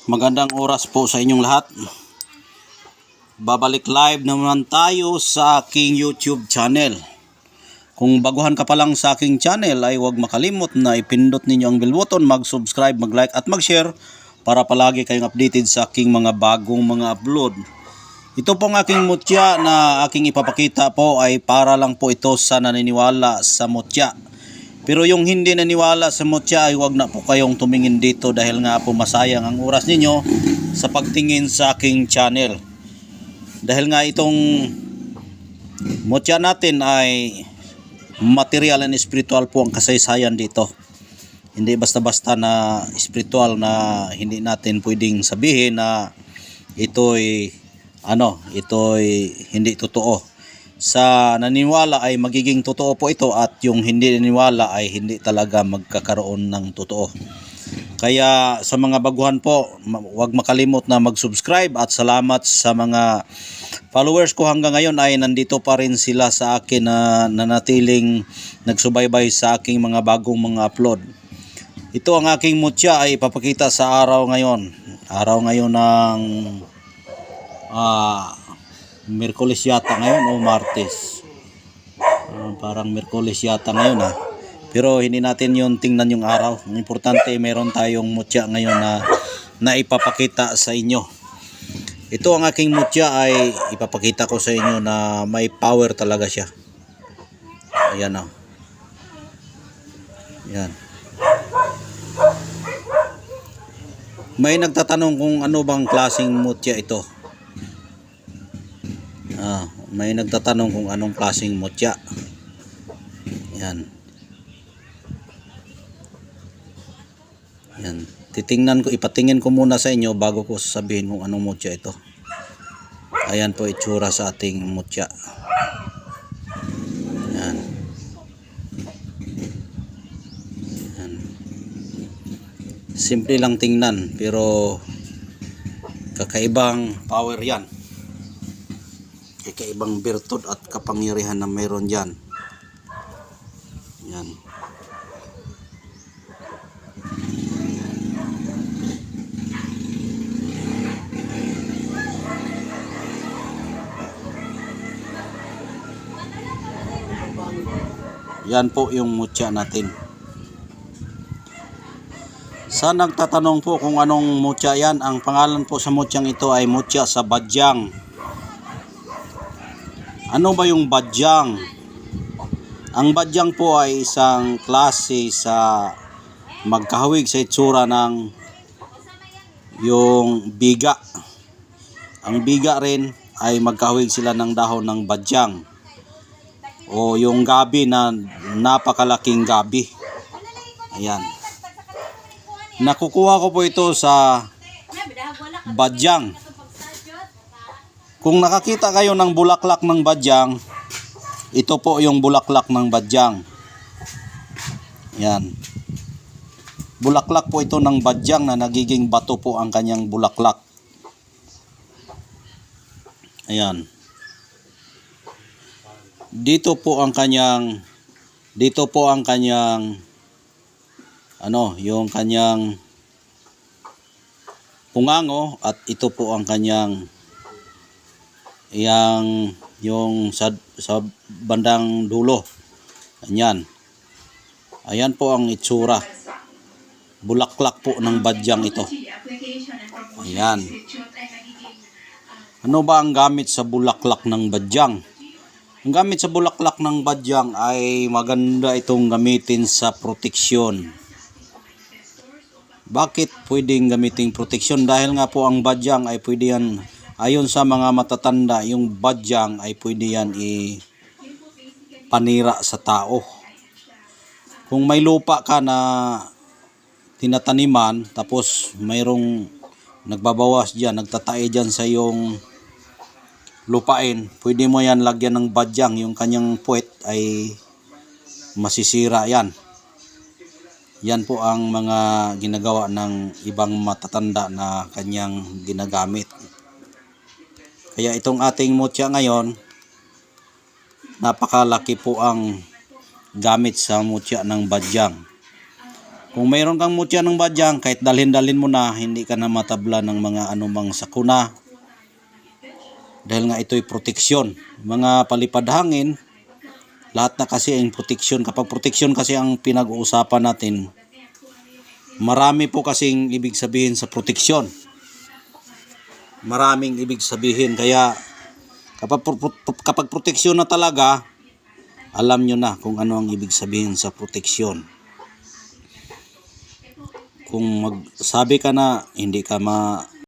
Magandang oras po sa inyong lahat. Babalik live naman tayo sa aking YouTube channel. Kung baguhan ka pa lang sa aking channel ay huwag makalimot na ipindot ninyo ang bell button, mag-subscribe, mag-like at mag-share para palagi kayong updated sa aking mga bagong mga upload. Ito pong aking mutya na aking ipapakita po ay para lang po ito sa naniniwala sa mutya. Pero yung hindi naniwala sa mutya ay huwag na po kayong tumingin dito dahil nga po masayang ang oras ninyo sa pagtingin sa aking channel. Dahil nga itong mutya natin ay material and spiritual po ang kasaysayan dito. Hindi basta-basta na spiritual na hindi natin pwedeng sabihin na ito'y hindi totoo. Sa naniniwala ay magiging totoo po ito at yung hindi naniniwala ay hindi talaga magkakaroon ng totoo. Kaya sa mga baguhan po, huwag makalimot na mag-subscribe at salamat sa mga followers ko hanggang ngayon ay nandito pa rin sila sa akin na nanatiling nagsubaybay sa aking mga bagong mga upload. Ito ang aking mutya ay ipapakita sa araw ngayon. Araw ngayon ng Miyerkules yata ngayon o Martes. Parang Miyerkules yata ngayon Pero hindi natin yung tingnan yung araw. Ang importante meron tayong mutya ngayon na ipapakita sa inyo. Ito ang aking mutya ay ipapakita ko sa inyo na may power talaga siya. Ayan Ayan. May nagtatanong kung ano bang klaseng mutya ito. May nagtatanong kung anong klaseng mutya. Yan. Yan. Ipatingin ko muna sa inyo bago ko sasabihin kung anong mutya ito. Ayan po itsura sa ating mutya. Yan. Yan. Simple lang tingnan pero kakaibang power yan. Kakaibang birtud at kapangyarihan na mayroon dyan. Yan. Yan po yung mutya natin. Sa nagtatanong po kung anong mutya yan, ang pangalan po sa mutyang ito ay mutya sa badyang. Ano ba yung badyang? Ang badyang po ay isang klase sa magkahawig sa itsura ng yung biga. Ang biga rin ay magkahawig sila ng dahon ng badyang o yung gabi na napakalaking gabi. Ayan. Nakukuha ko po ito sa badyang. Kung nakakita kayo ng bulaklak ng badyang, ito po yung bulaklak ng badyang. Yan. Bulaklak po ito ng badyang na nagiging bato po ang kanyang bulaklak. Ayan. Dito po ang kanyang yung kanyang pungango at ito po ang kanyang yung sa bandang dulo. Ayan po ang itsura. Bulaklak po ng badyang ito. Ayan. Ano ba ang gamit sa bulaklak ng badyang? Ang gamit sa bulaklak ng badyang ay maganda itong gamitin sa proteksyon. Bakit pwedeng gamitin proteksyon? Dahil nga po ang badyang ay pwede yan. Ayon sa mga matatanda, yung badyang ay pwede yan ipanira sa tao. Kung may lupa ka na tinataniman, tapos mayroong nagbabawas dyan, nagtatae dyan sa yung lupain, pwede mo yan lagyan ng badyang, yung kanyang puwet ay masisira yan. Yan po ang mga ginagawa ng ibang matatanda na kanyang ginagamit. Kaya itong ating mutya ngayon, napakalaki po ang gamit sa mutya ng badyang. Kung mayroon kang mutya ng badyang, kahit dalhin-dalhin mo na, hindi ka na matabla ng mga anumang sakuna. Dahil nga ito'y proteksyon. Mga palipad hangin, lahat na kasi ang proteksyon. Kapag proteksyon kasi ang pinag-uusapan natin, marami po kasing ibig sabihin sa proteksyon. Maraming ibig sabihin. Kaya kapag proteksyon na talaga, alam nyo na kung ano ang ibig sabihin sa proteksyon. Kung magsabi ka na hindi ka